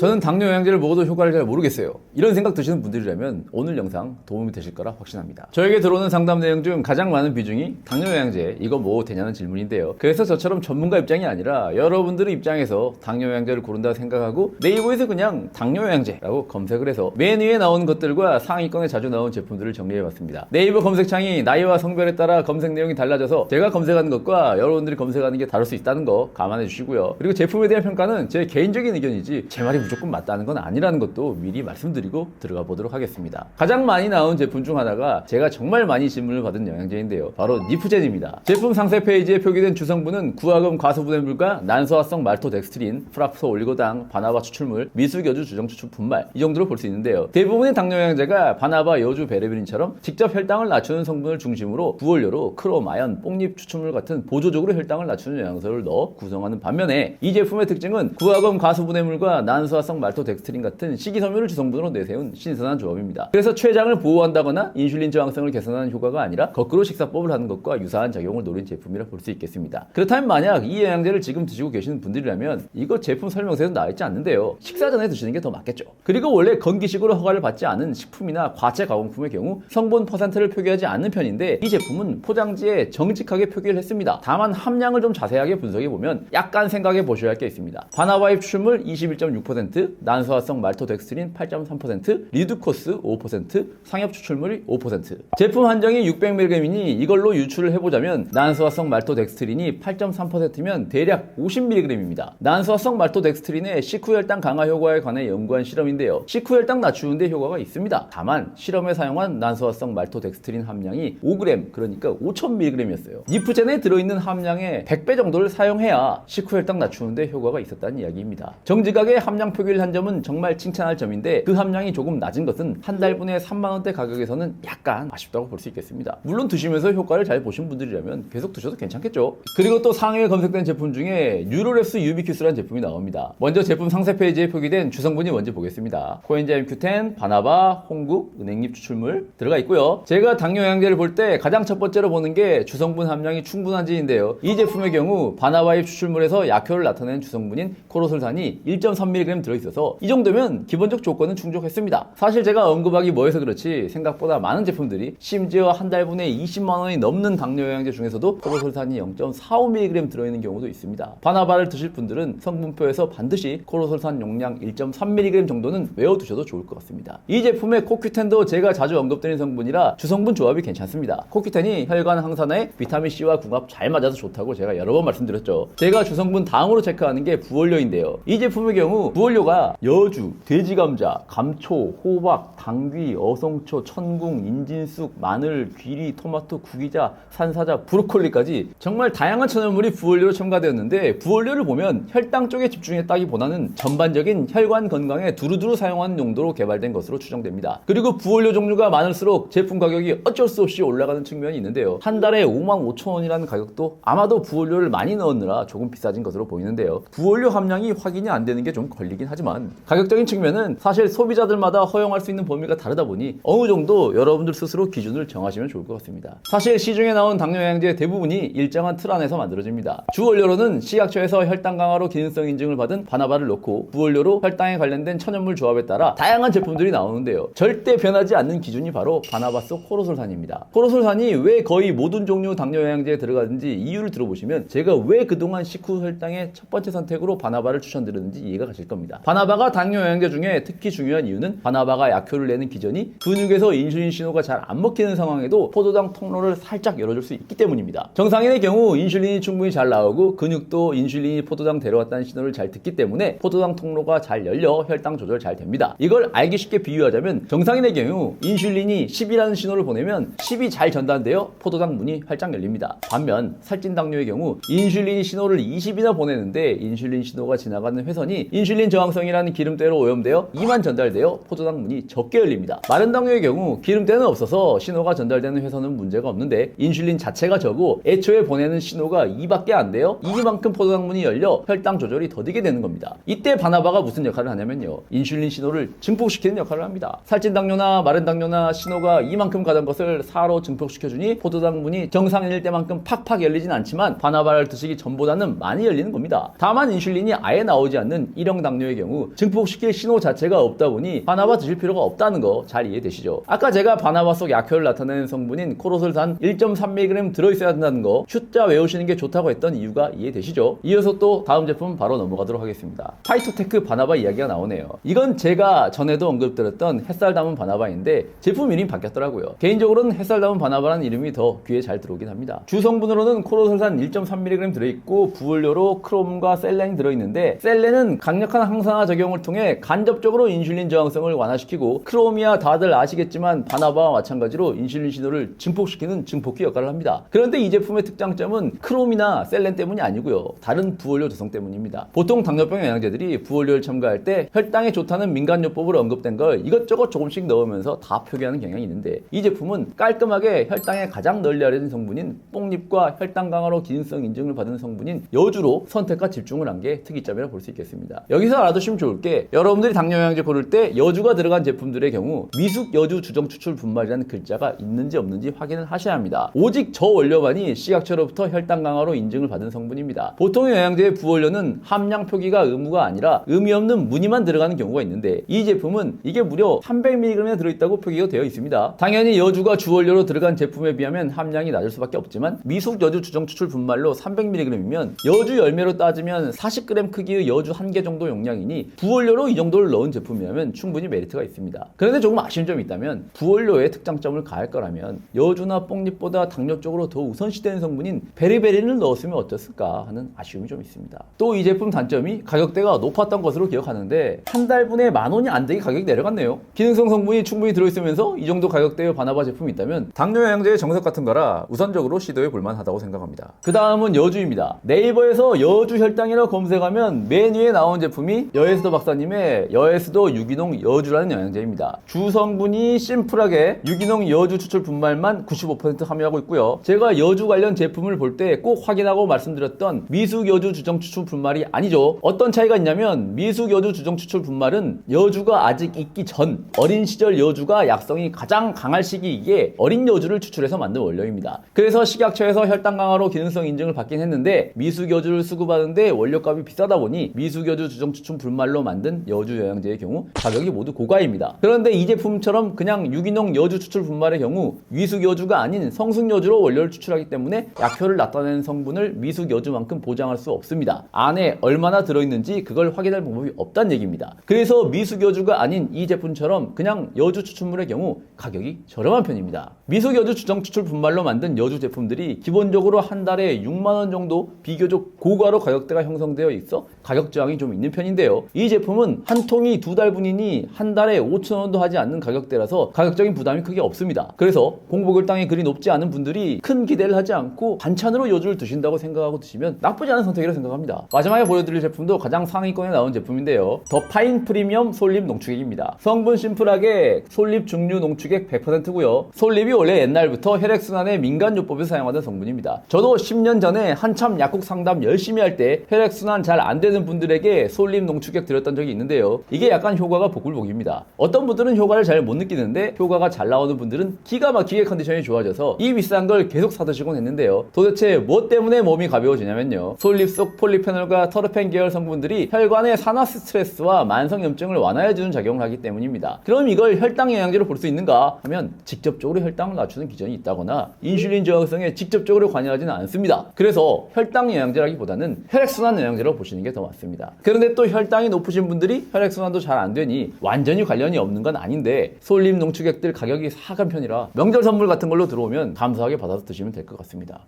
저는 당뇨 영양제를 먹어도 효과를 잘 모르겠어요. 이런 생각 드시는 분들이라면 오늘 영상 도움이 되실 거라 확신합니다. 저에게 들어오는 상담 내용 중 가장 많은 비중이 당뇨 영양제 이거 먹어도 되냐는 질문인데요. 그래서 저처럼 전문가 입장이 아니라 여러분들의 입장에서 당뇨 영양제를 고른다고 생각하고 네이버에서 그냥 당뇨 영양제라고 검색을 해서 맨 위에 나오는 것들과 상위권에 자주 나오는 제품들을 정리해봤습니다. 네이버 검색창이 나이와 성별에 따라 검색 내용이 달라져서 제가 검색하는 것과 여러분들이 검색하는 게 다를 수 있다는 거 감안해 주시고요. 그리고 제품에 대한 평가는 제 개인적인 의견이지 제 말이 무조건 맞다는 건 아니라는 것도 미리 말씀드리고 들어가 보도록 하겠습니다. 가장 많이 나온 제품 중 하나가 제가 정말 많이 질문을 받은 영양제인데요. 바로 니프젠입니다. 제품 상세 페이지에 표기된 주성분은 구화금 과수분해물과 난소화성 말토덱스트린, 프락토 올리고당, 바나바 추출물, 미숙여주 주정추출 분말 이 정도로 볼 수 있는데요. 대부분의 당뇨 영양제가 바나바, 여주, 베레비린처럼 직접 혈당을 낮추는 성분을 중심으로 부원료로 크롬, 아연, 뽕잎 추출물 같은 보조적으로 혈당을 낮추는 영양소를 넣어 구성하는 반면에 이 제품의 특징은 구화금 과수분해물과 난소화성 말토덱스트린 같은 식이섬유를 주성분으로 내세운 신선한 조합입니다. 그래서 췌장을 보호한다거나 인슐린 저항성을 개선하는 효과가 아니라 거꾸로 식사법을 하는 것과 유사한 작용을 노린 제품이라 볼 수 있겠습니다. 그렇다면 만약 이 영양제를 지금 드시고 계시는 분들이라면 이거 제품 설명서에도 나와있지 않는데요. 식사 전에 드시는 게 더 맞겠죠. 그리고 원래 건기식으로 허가를 받지 않은 식품이나 과체 가공품의 경우 성분 퍼센트를 표기하지 않는 편인데 이 제품은 포장지에 정직하게 표기를 했습니다. 다만 함량을 좀 자세하게 분석해보면 약간 생각해 보셔야 할 게 있습니다. 바나바잎 추출물 21.6%, 난소화성 말토덱스트린 8.3%, 리두코스 5%, 상엽 추출물이 5%. 제품 한정이 600mg이니 이걸로 유출을 해보자면 난소화성 말토덱스트린이 8.3%면 대략 50mg입니다. 난소화성 말토덱스트린의 식후혈당 강화 효과에 관해 연구한 실험인데요. 식후혈당 낮추는데 효과가 있습니다. 다만 실험에 사용한 난소화성 말토덱스트린 함량이 5g, 그러니까 5000mg이었어요. 니프젠에 들어있는 함량의 100배 정도를 사용해야 식후혈당 낮추는데 효과가 있었다는 이야기입니다. 정직하게 함량 표기를 한 점은 정말 칭찬할 점인데 그 함량이 조금 낮은 것은 한 달분에 3만원대 가격에서는 약간 아쉽다고 볼 수 있겠습니다. 물론 드시면서 효과를 잘 보신 분들이라면 계속 드셔도 괜찮겠죠. 그리고 또 상위에 검색된 제품 중에 뉴로랩스 유비큐스라는 제품이 나옵니다. 먼저 제품 상세 페이지에 표기된 주성분이 먼저 보겠습니다. 코엔자임 Q10, 바나바, 홍국, 은행잎 추출물 들어가 있고요. 제가 당뇨 영양제를 볼 때 가장 첫 번째로 보는 게 주성분 함량이 충분한지인데요. 이 제품의 경우 바나바잎 추출물에서 약효를 나타내는 주성분인 코로솔산이 1.3mg 들어있어서 이 정도면 기본적 조건은 충족했습니다. 사실 제가 언급하기 뭐해서 그렇지 생각보다 많은 제품들이 심지어 한 달분에 20만원이 넘는 당뇨 영양제 중에서도 코로솔산이 0.45mg 들어있는 경우도 있습니다. 바나바를 드실 분들은 성분표에서 반드시 코로솔산 용량 1.3mg 정도는 외워두셔도 좋을 것 같습니다. 이 제품의 코큐텐도 제가 자주 언급드린 성분이라 주성분 조합이 괜찮습니다. 코큐텐이 혈관 항산화에 비타민C와 궁합 잘 맞아서 좋다고 제가 여러 번 말씀드렸죠. 제가 주성분 다음으로 체크하는 게 부원료인데요. 이 제품의 경우 부원료가 여주, 돼지감자, 감초, 호박, 당귀, 어성초, 천궁, 인진쑥, 마늘, 귀리, 토마토, 구기자, 산사자, 브로콜리까지 정말 다양한 천연물이 부원료로 첨가되었는데 부원료를 보면 혈당 쪽에 집중했다기보다는 전반적인 혈관 건강에 두루두루 사용하는 용도로 개발된 것으로 추정됩니다. 그리고 부원료 종류가 많을수록 제품 가격이 어쩔 수 없이 올라가는 측면이 있는데요. 한 달에 55,000원이라는 가격도 아마도 부원료를 많이 넣느라 조금 비싸진 것으로 보이는데요. 부원료 함량이 확인이 안 되는 게 좀 걸리긴 하지만 가격적인 측면은 사실 소비자들마다 허용할 수 있는 범위가 다르다 보니 어느 정도 여러분들 스스로 기준을 정하시면 좋을 것 같습니다. 사실 시중에 나온 당뇨 영양제 대부분이 일정한 틀 안에서 만들어집니다. 주원료로는 식약처에서 혈당 강화로 기능성 인증을 받은 바나바를 넣고 부원료로 혈당에 관련된 천연물 조합에 따라 다양한 제품들이 나오는데요. 절대 변하지 않는 기준이 바로 바나바 속 코로솔산입니다. 코로솔산이 왜 거의 모든 종류 당뇨 영양제에 들어가는지 이유를 들어보시면 제가 왜 그동안 식후 혈당의 첫 번째 선택으로 바나바를 추천드렸는지 이해가 가실 겁니다. 바나바가 당뇨 영양제 중에 특히 중요한 이유는 바나바가 약효를 내는 기전이 근육에서 인슐린 신호가 잘 안 먹히는 상황에도 포도당 통로를 살짝 열어줄 수 있기 때문입니다. 정상인의 경우 인슐린이 충분히 잘 나오고 근육도 인슐린이 포도당 데려왔다는 신호를 잘 듣기 때문에 포도당 통로가 잘 열려 혈당 조절 잘 됩니다. 이걸 알기 쉽게 비유하자면 정상인의 경우 인슐린이 10이라는 신호를 보내면 10이 잘 전달되어 포도당 문이 활짝 열립니다. 반면 살찐 당뇨의 경우 인슐린이 신호를 20이나 보내는데 인슐린 신호가 지나가는 회선이 인슐린 저항성이라는 기름때로 오염되어 2만 전달되어 포도당 문이 적게 열립니다. 마른 당뇨의 경우 기름때는 없어서 신호가 전달되는 회선은 문제가 없는데 인슐린 자체가 적고 애초에 보내는 신호가 2밖에 안 돼요. 이만큼 포도당 문이 열려 혈당 조절이 더디게 되는 겁니다. 이때 바나바가 무슨 역할을 하냐면요. 인슐린 신호를 증폭시키는 역할을 합니다. 살찐 당뇨나 마른 당뇨나 신호가 이만큼 가던 것을 4로 증폭시켜주니 포도당 문이 정상인일 때만큼 팍팍 열리진 않지만 바나바를 드시기 전보다는 많이 열리는 겁니다. 다만 인슐린이 아예 나오지 않는 1형 당뇨의 영양제의 경우 증폭시킬 신호 자체가 없다 보니 바나바 드실 필요가 없다는 거 잘 이해되시죠? 아까 제가 바나바 속 약효를 나타내는 성분인 코로솔산 1.3mg 들어있어야 한다는 거 숫자 외우시는 게 좋다고 했던 이유가 이해되시죠? 이어서 또 다음 제품 바로 넘어가도록 하겠습니다. 파이토테크 바나바 이야기가 나오네요. 이건 제가 전에도 언급드렸던 햇살 담은 바나바인데 제품 이름이 바뀌었더라고요. 개인적으로는 햇살 담은 바나바라는 이름이 더 귀에 잘 들어오긴 합니다. 주성분으로는 코로솔산 1.3mg 들어있고 부원료로 크롬과 셀렌이 들어있는데 셀렌은 강력한 항산화 작용을 통해 간접적으로 인슐린 저항성을 완화시키고 크롬이야 다들 아시겠지만 바나바와 마찬가지로 인슐린 신호를 증폭시키는 증폭기 역할을 합니다. 그런데 이 제품의 특장점은 크롬이나 셀렌 때문이 아니고요. 다른 부원료 조성 때문입니다. 보통 당뇨병 영양제들이 부원료를 첨가할 때 혈당에 좋다는 민간요법으로 언급된 걸 이것저것 조금씩 넣으면서 다 표기하는 경향이 있는데 이 제품은 깔끔하게 혈당에 가장 널리 알려진 성분인 뽕잎과 혈당 강화로 기능성 인증을 받은 성분인 여주로 선택과 집중을 한 게 특이점이라 볼 수 있겠습니다. 여기서 알아두시면 좋을 게 여러분들이 당뇨 영양제 고를 때 여주가 들어간 제품들의 경우 미숙 여주 주정 추출 분말이라는 글자가 있는지 없는지 확인을 하셔야 합니다. 오직 저 원료만이 식약처로부터 혈당 강화로 인증을 받은 성분입니다. 보통의 영양제의 부원료는 함량 표기가 의무가 아니라 의미 없는 무늬만 들어가는 경우가 있는데 이 제품은 이게 무려 300mg이나 들어있다고 표기가 되어 있습니다. 당연히 여주가 주원료로 들어간 제품에 비하면 함량이 낮을 수밖에 없지만 미숙 여주 주정 추출 분말로 300mg이면 여주 열매로 따지면 40g 크기의 여주 1개 정도 용량이니 부원료로 이 정도를 넣은 제품이라면 충분히 메리트가 있습니다. 그런데 조금 아쉬운 점이 있다면 부원료의 특장점을 가할 거라면 여주나 뽕잎보다 당뇨 쪽으로 더 우선시되는 성분인 베리베리를 넣었으면 어땠을까 하는 아쉬움이 좀 있습니다. 또 이 제품 단점이 가격대가 높았던 것으로 기억하는데 한 달분에 10,000원이 안 되게 가격이 내려갔네요. 기능성 성분이 충분히 들어있으면서 이 정도 가격대의 바나바 제품이 있다면 당뇨 영양제의 정석 같은 거라 우선적으로 시도해 볼만하다고 생각합니다. 그 다음은 여주입니다. 네이버에서 여주 혈당이라고 검색하면 맨 위에 나온 제품이 여에스도 박사님의 여에스도 유기농 여주라는 영양제입니다. 주성분이 심플하게 유기농 여주 추출 분말만 95% 함유하고 있고요. 제가 여주 관련 제품을 볼 때 꼭 확인하고 말씀드렸던 미숙 여주 주정 추출 분말이 아니죠. 어떤 차이가 있냐면 미숙 여주 주정 추출 분말은 여주가 아직 있기 전 어린 시절 여주가 약성이 가장 강할 시기이기에 어린 여주를 추출해서 만든 원료입니다. 그래서 식약처에서 혈당 강화로 기능성 인증을 받긴 했는데 미숙 여주를 수급하는데 원료값이 비싸다 보니 미숙 여주 주정 추출 분말로 만든 여주 영양제의 경우 가격이 모두 고가입니다. 그런데 이 제품처럼 그냥 유기농 여주 추출 분말의 경우 미숙 여주가 아닌 성숙 여주로 원료를 추출하기 때문에 약효를 나타내는 성분을 미숙 여주만큼 보장할 수 없습니다. 안에 얼마나 들어있는지 그걸 확인할 방법이 없다는 얘기입니다. 그래서 미숙 여주가 아닌 이 제품처럼 그냥 여주 추출물의 경우 가격이 저렴한 편입니다. 미숙 여주 주정 추출 분말로 만든 여주 제품들이 기본적으로 한 달에 6만원 정도 비교적 고가로 가격대가 형성되어 있어 가격 저항이 좀 있는 편인데요. 이 제품은 한 통이 2달분이니 한 달에 5,000원도 하지 않는 가격대라서 가격적인 부담이 크게 없습니다. 그래서 공복혈당이 그리 높지 않은 분들이 큰 기대를 하지 않고 반찬으로 여주를 드신다고 생각하고 드시면 나쁘지 않은 선택이라고 생각합니다. 마지막에 보여드릴 제품도 가장 상위권에 나온 제품인데요. 더 파인 프리미엄 솔잎 농축액입니다. 성분 심플하게 솔잎 중류 농축액 100%고요. 솔잎이 원래 옛날부터 혈액순환의 민간요법에서 사용하던 성분입니다. 저도 10년 전에 한참 약국 상담 열심히 할 때 혈액순환 잘 안 되는 분들에게 솔잎 농축액 드렸던 적이 있는데요. 이게 약간 효과가 복불복입니다. 어떤 분들은 효과를 잘 못 느끼는데 효과가 잘 나오는 분들은 기가 막히게 컨디션이 좋아져서 이 비싼 걸 계속 사드시곤 했는데요. 도대체 뭐 때문에 몸이 가벼워지냐면요. 솔잎 속 폴리페놀과 터르펜 계열 성분들이 혈관의 산화 스트레스와 만성염증을 완화해주는 작용을 하기 때문입니다. 그럼 이걸 혈당 영양제로 볼 수 있는가 하면 직접적으로 혈당을 낮추는 기전이 있다거나 인슐린 저항성에 직접적으로 관여하지는 않습니다. 그래서 혈당 영양제라기보다는 혈액순환 영양제로 보시는 게 더 맞습니다. 그런데 또 혈당이 높으신 분들이 혈액순환도 잘 안 되니 완전히 관련이 없는 건 아닌데 솔잎 농축액들 가격이 사간 편이라 명절 선물 같은 걸로 들어오면 감사하게 받아서 드시면 될 것 같습니다.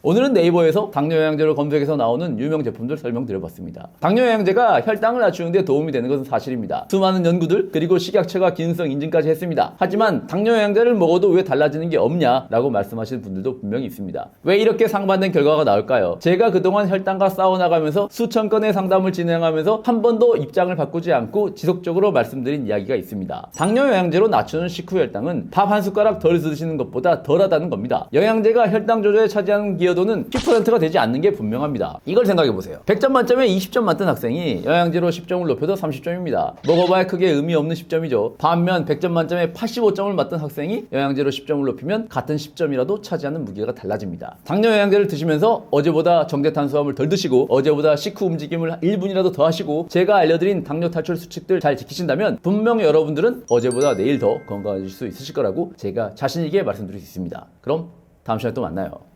오늘은 네이버에서 당뇨 영양제를 검색해서 나오는 유명 제품들 설명드려봤습니다. 당뇨 영양제가 혈당을 낮추는 데 도움이 되는 것은 사실입니다. 수많은 연구들 그리고 식약처가 기능성 인증까지 했습니다. 하지만 당뇨 영양제를 먹어도 왜 달라지는 게 없냐라고 말씀하시는 분들도 분명히 있습니다. 왜 이렇게 상반된 결과가 나올까요? 제가 그동안 혈당과 싸워나가면서 수천 건의 상담을 진행하면서 한 번도 입장을 바꾸지 않고 지속적으로 말씀드린 이야기가 있습니다. 당뇨 영양제로 낮추는 식후 혈당은 밥 한 숟가락 덜 드시는 것보다 덜하다는 겁니다. 영양제가 혈당 조절에 차지하는 기여 알려도는 10%가 되지 않는 게 분명합니다. 이걸 생각해보세요. 100점 만점에 20점 맞던 학생이 영양제로 10점을 높여도 30점입니다. 먹어봐야 크게 의미 없는 10점이죠. 반면 100점 만점에 85점을 맞던 학생이 영양제로 10점을 높이면 같은 10점이라도 차지하는 무게가 달라집니다. 당뇨 영양제를 드시면서 어제보다 정제탄수화물 덜 드시고 어제보다 식후 움직임을 1분이라도 더 하시고 제가 알려드린 당뇨 탈출 수칙들 잘 지키신다면 분명 여러분들은 어제보다 내일 더 건강해질 수 있으실 거라고 제가 자신있게 말씀드릴 수 있습니다. 그럼 다음 시간에 또 만나요.